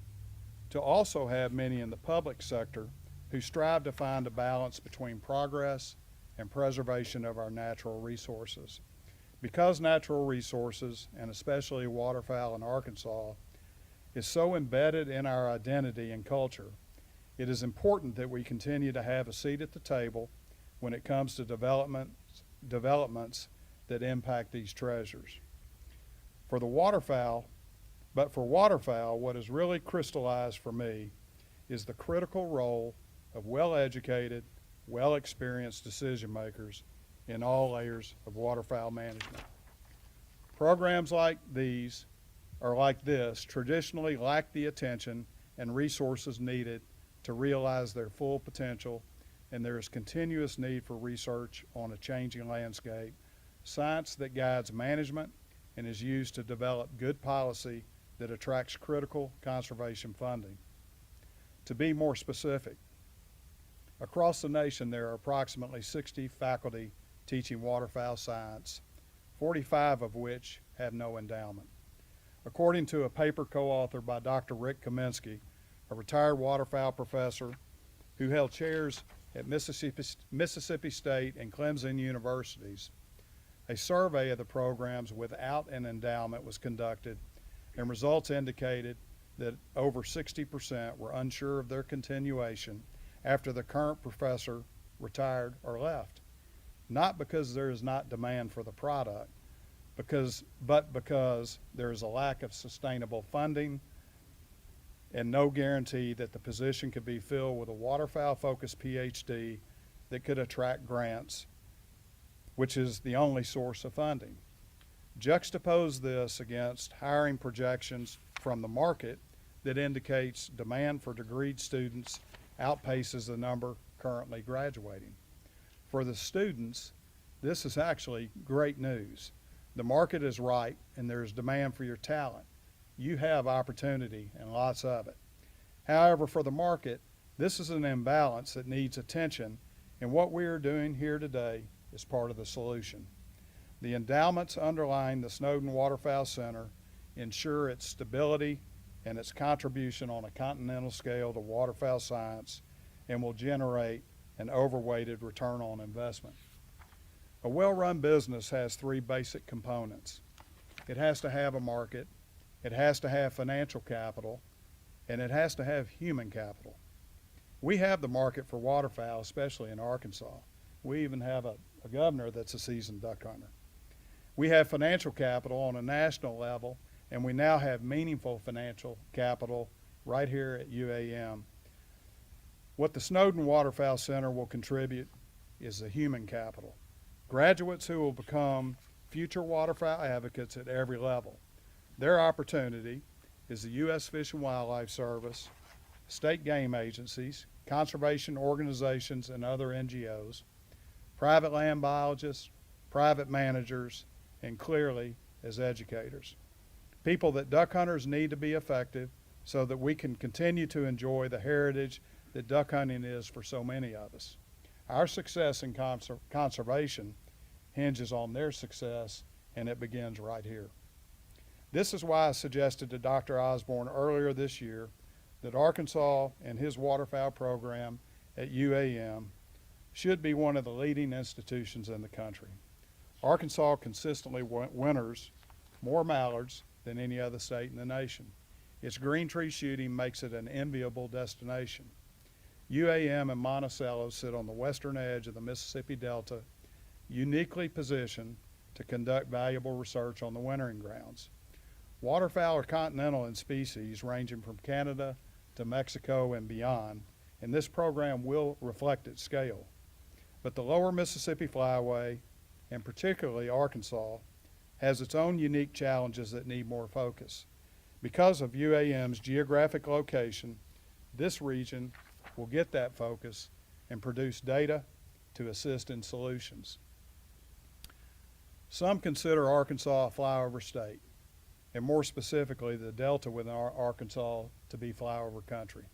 to also have many in the public sector who strive to find a balance between progress and preservation of our natural resources. Because natural resources, and especially waterfowl in Arkansas, is so embedded in our identity and culture, it is important that we continue to have a seat at the table when it comes to developments that impact these treasures. For waterfowl, what has really crystallized for me is the critical role of well-educated, well-experienced decision makers in all layers of waterfowl management. Programs like this traditionally lack the attention and resources needed to realize their full potential, and there is continuous need for research on a changing landscape, science that guides management and is used to develop good policy that attracts critical conservation funding. To be more specific, across the nation there are approximately 60 faculty teaching waterfowl science, 45 of which have no endowment. According to a paper co-authored by Dr. Rick Kaminsky, a retired waterfowl professor who held chairs at Mississippi State and Clemson universities, a survey of the programs without an endowment was conducted, and results indicated that over 60% were unsure of their continuation after the current professor retired or left. Not because there is not demand for the product, but because there is a lack of sustainable funding and no guarantee that the position could be filled with a waterfowl-focused PhD that could attract grants, which is the only source of funding. Juxtapose this against hiring projections from the market that indicates demand for degreed students outpaces the number currently graduating. For the students, this is actually great news. The market is right and there is demand for your talent. You have opportunity and lots of it. However, for the market, this is an imbalance that needs attention, and what we are doing here today is part of the solution. The endowments underlying the Snowden Waterfowl Center ensure its stability and its contribution on a continental scale to waterfowl science and will generate an overweighted return on investment. A well-run business has three basic components. It has to have a market, it has to have financial capital, and it has to have human capital. We have the market for waterfowl, especially in Arkansas. We even have a governor that's a seasoned duck hunter. We have financial capital on a national level, and we now have meaningful financial capital right here at UAM. What the Snowden Waterfowl Center will contribute is the human capital. Graduates who will become future waterfowl advocates at every level. Their opportunity is the U.S. Fish and Wildlife Service, state game agencies, conservation organizations and other NGOs, private land biologists, private managers, and clearly as educators. People that duck hunters need to be effective so that we can continue to enjoy the heritage that duck hunting is for so many of us. Our success in conservation hinges on their success, and it begins right here. This is why I suggested to Dr. Osborne earlier this year that Arkansas and his waterfowl program at UAM should be one of the leading institutions in the country. Arkansas consistently winters more mallards than any other state in the nation. Its green tree shooting makes it an enviable destination. UAM and Monticello sit on the western edge of the Mississippi Delta, uniquely positioned to conduct valuable research on the wintering grounds. Waterfowl are continental in species, ranging from Canada to Mexico and beyond, and this program will reflect its scale. But the lower Mississippi Flyway, and particularly Arkansas, has its own unique challenges that need more focus. Because of UAM's geographic location, this region will get that focus and produce data to assist in solutions. Some consider Arkansas a flyover state, and more specifically the Delta within Arkansas to be flyover country.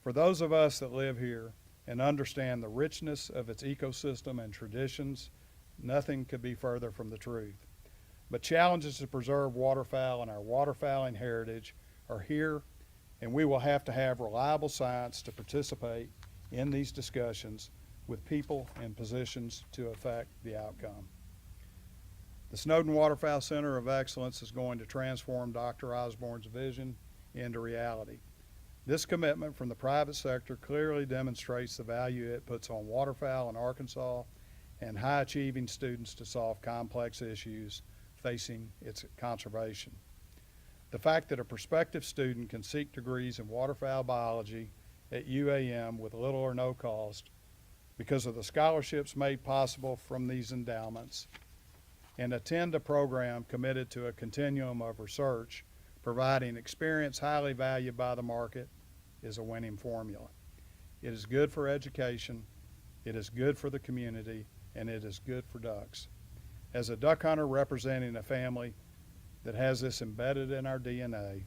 For those of us that live here and understand the richness of its ecosystem and traditions, nothing could be further from the truth. But challenges to preserve waterfowl and our waterfowling heritage are here, and we will have to have reliable science to participate in these discussions with people in positions to affect the outcome. The Snowden Waterfowl Center of Excellence is going to transform Dr. Osborne's vision into reality. This commitment from the private sector clearly demonstrates the value it puts on waterfowl in Arkansas and high-achieving students to solve complex issues facing its conservation. The fact that a prospective student can seek degrees in waterfowl biology at UAM with little or no cost because of the scholarships made possible from these endowments and attend a program committed to a continuum of research providing experience highly valued by the market is a winning formula. It is good for education, it is good for the community, and it is good for ducks. As a duck hunter representing a family that has this embedded in our DNA,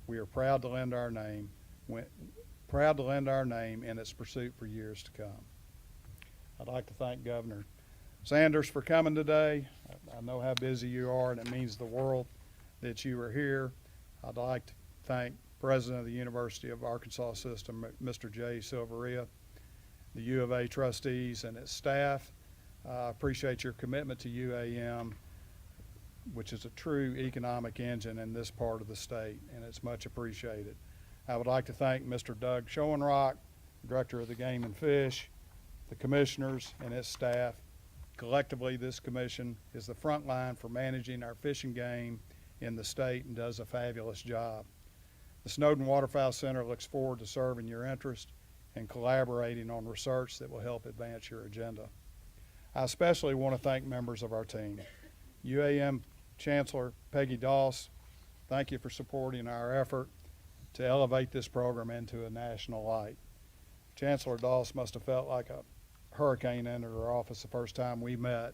we are proud to lend our name in its pursuit for years to come. I'd like to thank Governor Sanders for coming today. I know how busy you are, and it means the world that you are here. I'd like to thank President of the University of Arkansas System, Mr. Jay Silveria, the U of A trustees and its staff. I appreciate your commitment to UAM, which is a true economic engine in this part of the state, and it's much appreciated. I would like to thank Mr. Doug Schoenrock, Director of the Game and Fish, the commissioners and its staff. Collectively, this commission is the front line for managing our fishing game in the state and does a fabulous job. The Snowden Waterfowl Center looks forward to serving your interest and collaborating on research that will help advance your agenda. I especially want to thank members of our team. UAM Chancellor Peggy Doss, thank you for supporting our effort to elevate this program into a national light. Chancellor Doss must have felt like a hurricane entered her office the first time we met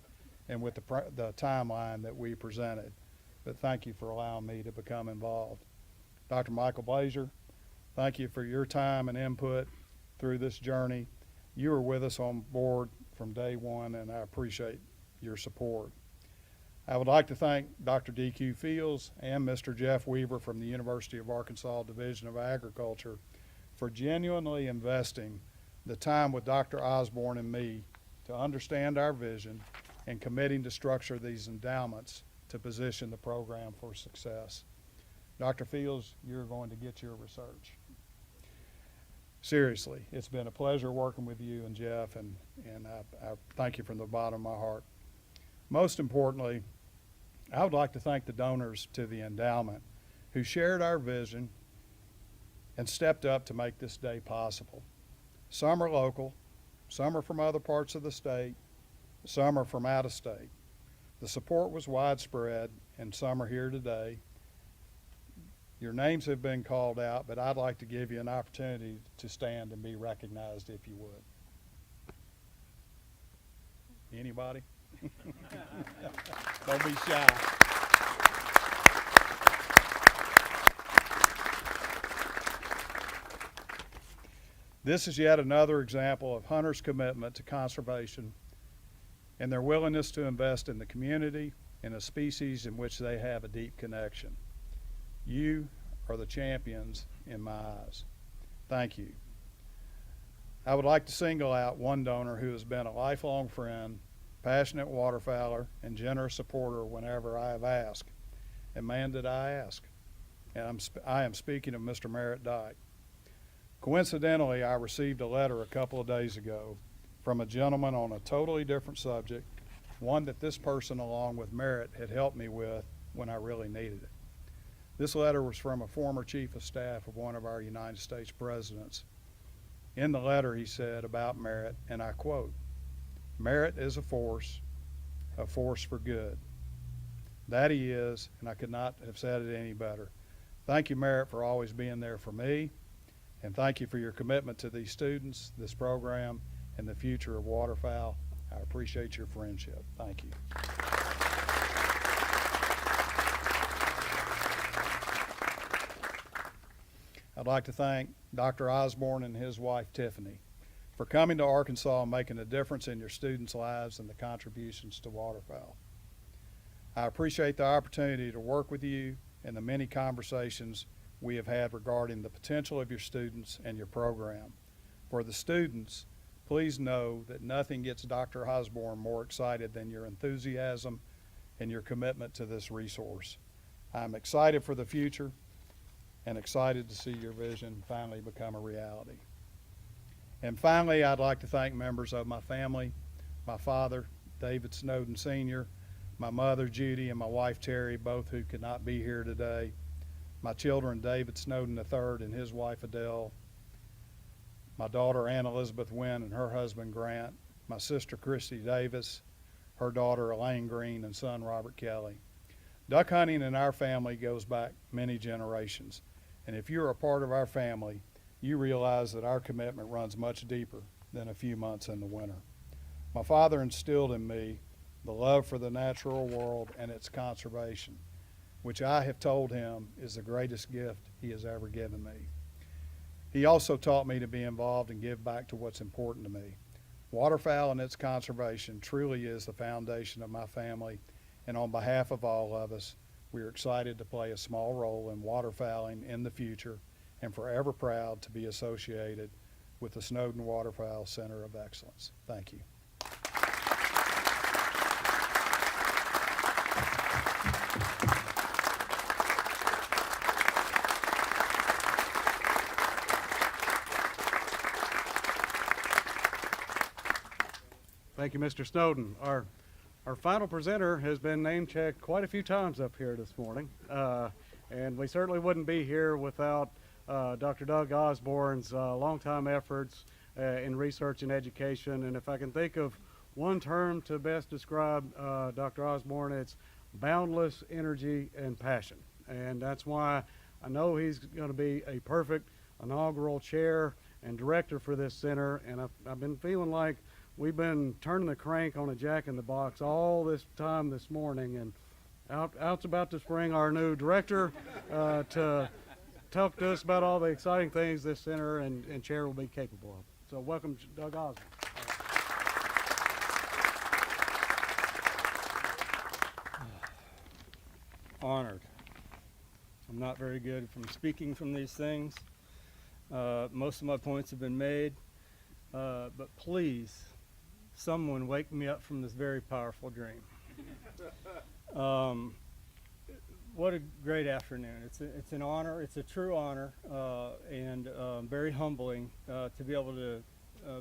and with the timeline that we presented. But thank you for allowing me to become involved. Dr. Michael Blazier, thank you for your time and input through this journey. You were with us on board from day one, and I appreciate your support. I would like to thank Dr. D.Q. Fields and Mr. Jeff Weaver from the University of Arkansas Division of Agriculture for genuinely investing the time with Dr. Osborne and me to understand our vision and committing to structure these endowments to position the program for success. Dr. Fields, you're going to get your research. Seriously, it's been a pleasure working with you and Jeff, and I thank you from the bottom of my heart. Most importantly, I would like to thank the donors to the endowment who shared our vision and stepped up to make this day possible. Some are local, some are from other parts of the state, some are from out of state. The support was widespread, and some are here today. Your names have been called out, but I'd like to give you an opportunity to stand and be recognized if you would. Anybody? Don't be shy. This is yet another example of hunters' commitment to conservation and their willingness to invest in the community and a species in which they have a deep connection. You are the champions in my eyes. Thank you. I would like to single out one donor who has been a lifelong friend, passionate waterfowler, and generous supporter whenever I have asked. And man, did I ask. And I am speaking of Mr. Merritt Dyke. Coincidentally, I received a letter a couple of days ago from a gentleman on a totally different subject, one that this person along with Merritt had helped me with when I really needed it. This letter was from a former chief of staff of one of our United States presidents. In the letter he said about Merritt, and I quote, "Merritt is a force for good." That he is, and I could not have said it any better. Thank you, Merritt, for always being there for me, and thank you for your commitment to these students, this program, and the future of waterfowl. I appreciate your friendship. Thank you. I'd I'd like to thank Dr. Osborne and his wife Tiffany for coming to Arkansas and making a difference in your students' lives and the contributions to waterfowl. I appreciate the opportunity to work with you and the many conversations we have had regarding the potential of your students and your program. For the students, please know that nothing gets Dr. Osborne more excited than your enthusiasm and your commitment to this resource. I'm excited for the future and excited to see your vision finally become a reality. And finally, I'd like to thank members of my family, my father, David Snowden Sr., my mother, Judy, and my wife, Terry, both who could not be here today, my children, David Snowden III and his wife, Adele, my daughter, Ann Elizabeth Wynn, and her husband, Grant, my sister, Christy Davis, her daughter, Elaine Green, and son, Robert Kelly. Duck hunting in our family goes back many generations, and if you're a part of our family, you realize that our commitment runs much deeper than a few months in the winter. My father instilled in me the love for the natural world and its conservation, which I have told him is the greatest gift he has ever given me. He also taught me to be involved and give back to what's important to me. Waterfowl and its conservation truly is the foundation of my family, and on behalf of all of us, we are excited to play a small role in waterfowling in the future and forever proud to be associated with the Snowden Waterfowl Center of Excellence. Thank you. Thank you, Mr. Snowden. Our final presenter has been name-checked quite a few times up here this morning, and we certainly wouldn't be here without Dr. Doug Osborne's longtime efforts in research and education. And if I can think of one term to best describe Dr. Osborne, it's boundless energy and passion. And that's why I know he's going to be a perfect inaugural chair and director for this center. And I've been feeling like we've been turning the crank on a jack-in-the-box all this time this morning, and out's about to spring our new director to talk to us about all the exciting things this center and chair will be capable of. So welcome, Doug Osborne. Honored. I'm not very good from speaking from these things. Most of my points have been made, but please, someone wake me up from this very powerful dream. What a great afternoon. It's an honor, it's a true honor, and very humbling to be able to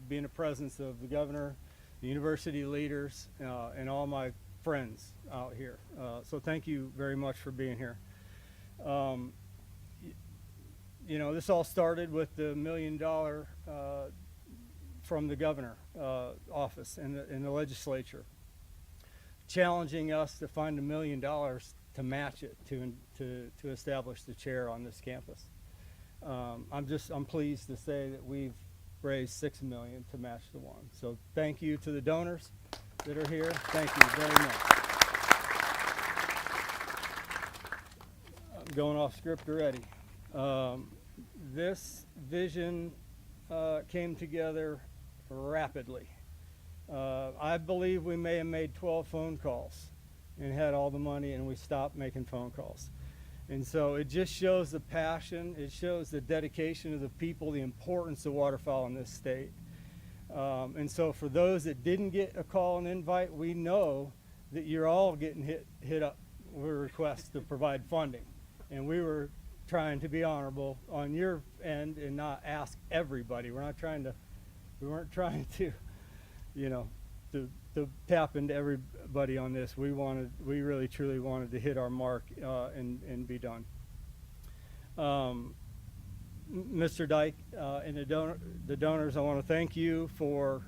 be in the presence of the governor, the university leaders, and all my friends out here. So thank you very much for being here. You know, this all started with the $1 million from the governor office and the legislature, challenging us to find $1 million to match it to establish the chair on this campus. I'm pleased to say that we've raised $6 million to match the one. So thank you to the donors that are here. Thank you very much. I'm going off script already. This vision came together rapidly. I believe we may have made 12 phone calls and had all the money, and we stopped making phone calls. And so it just shows the passion, it shows the dedication of the people, the importance of waterfowl in this state. And so for those that didn't get a call and invite, we know that you're all getting hit up with requests to provide funding. And we were trying to be honorable on your end and not ask everybody. We weren't trying to, you know, to tap into everybody on this. We really truly wanted to hit our mark and be done. Mr. Dyke and the donors, I want to thank you for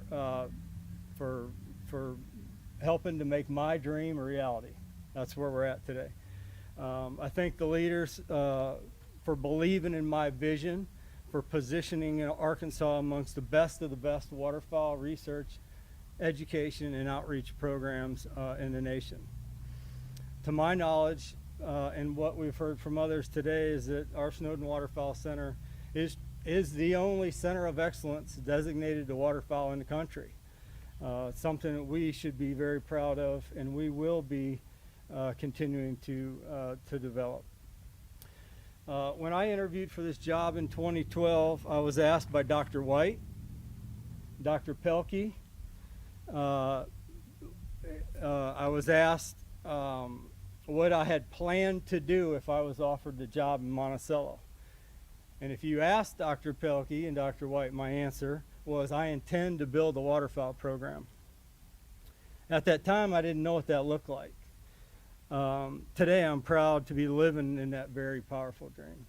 helping to make my dream a reality. That's where we're at today. I thank the leaders for believing in my vision, for positioning Arkansas amongst the best of the best waterfowl research, education, and outreach programs in the nation. To my knowledge, and what we've heard from others today, is that our Snowden Waterfowl Center is the only center of excellence designated to waterfowl in the country. Something that we should be very proud of, and we will be continuing to develop. When I interviewed for this job in 2012, I was asked by Dr. White, Dr. Pelkey. I was asked what I had planned to do if I was offered the job in Monticello. And if you asked Dr. Pelkey and Dr. White, my answer was, I intend to build a waterfowl program. At that time, I didn't know what that looked like. Today, I'm proud to be living in that very powerful dream.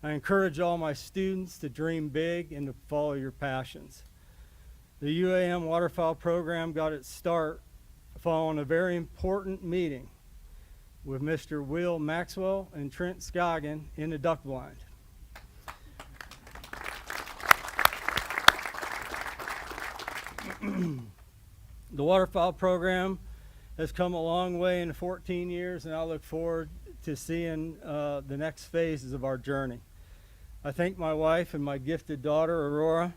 I encourage all my students to dream big and to follow your passions. The UAM waterfowl program got its start following a very important meeting with Mr. Will Maxwell and Trent Scoggin in the duck blind. The waterfowl program has come a long way in 14 years, and I look forward to seeing the next phases of our journey. I thank my wife and my gifted daughter, Aurora,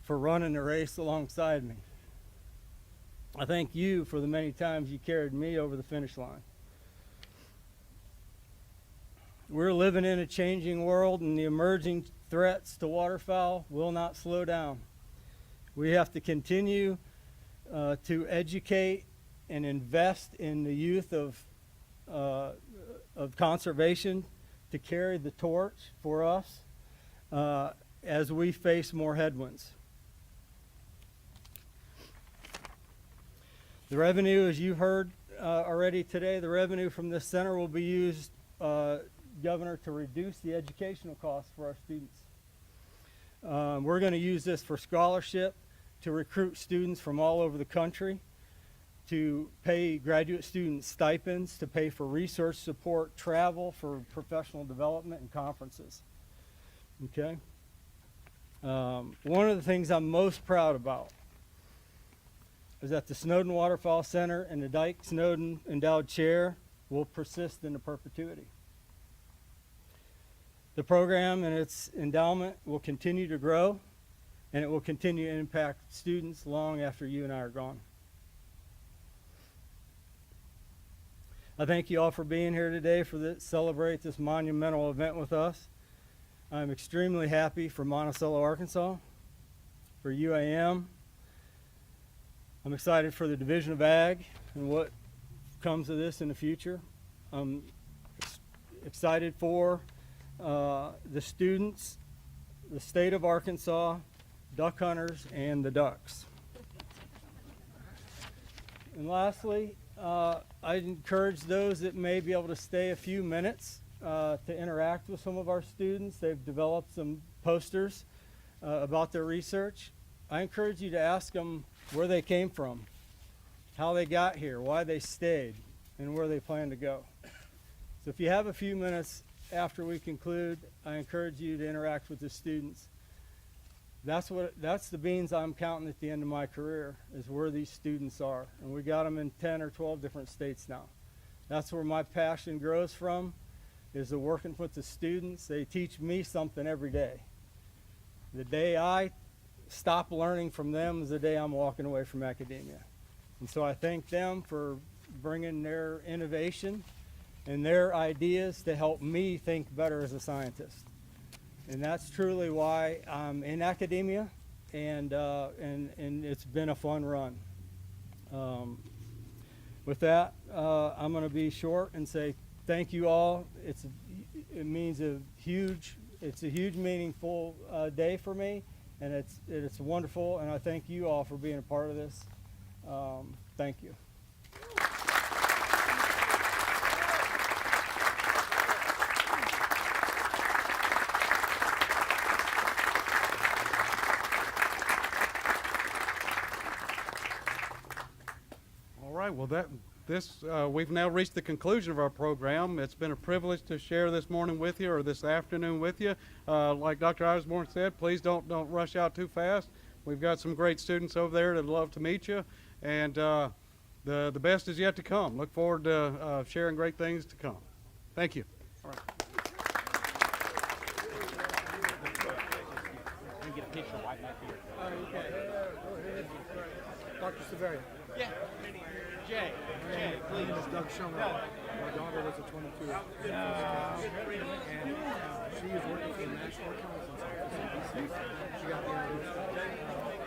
for running the race alongside me. I thank you for the many times you carried me over the finish line. We're living in a changing world, and the emerging threats to waterfowl will not slow down. We have to continue to educate and invest in the youth of conservation to carry the torch for us as we face more headwinds. The revenue, as you heard already today, the revenue from this center will be used, Governor, to reduce the educational costs for our students. We're going to use this for scholarship, to recruit students from all over the country, to pay graduate student stipends, to pay for research support, travel, for professional development, and conferences. Okay? One of the things I'm most proud about is that the Snowden Waterfowl Center and the Dyke-Snowden Endowed Chair will persist into perpetuity. The program and its endowment will continue to grow, and it will continue to impact students long after you and I are gone. I thank you all for being here today celebrate this monumental event with us. I'm extremely happy for Monticello, Arkansas, for UAM. I'm excited for the Division of Ag and what comes of this in the future. I'm excited for the students, the state of Arkansas, duck hunters, and the ducks. And lastly, I encourage those that may be able to stay a few minutes to interact with some of our students. They've developed some posters about their research. I encourage you to ask them where they came from, how they got here, why they stayed, and where they plan to go. So if you have a few minutes after we conclude, I encourage you to interact with the students. That's the beans I'm counting at the end of my career, is where these students are. And we got them in 10 or 12 different states now. That's where my passion grows from, is the working with the students. They teach me something every day. The day I stop learning from them is the day I'm walking away from academia. And so I thank them for bringing their innovation and their ideas to help me think better as a scientist. And that's truly why I'm in academia, and it's been a fun run. With that, I'm going to be short and say thank you all. It's a huge, meaningful day for me, and it's wonderful. And I thank you all for being a part of this. Thank you. Well, we've now reached the conclusion of our program. It's been a privilege to share this morning with you, or this afternoon with you. Like Dr. Osborne said, please don't rush out too fast. We've got some great students over there that'd love to meet you, and the best is yet to come. Look forward to sharing great things to come. Thank you. All right. right back here. Okay. Dr. Severia. Yeah. Jay, My name is Doug Shummer. My daughter was a 22. And she is working for the National Reconnaissance Office in DC. She got the honors.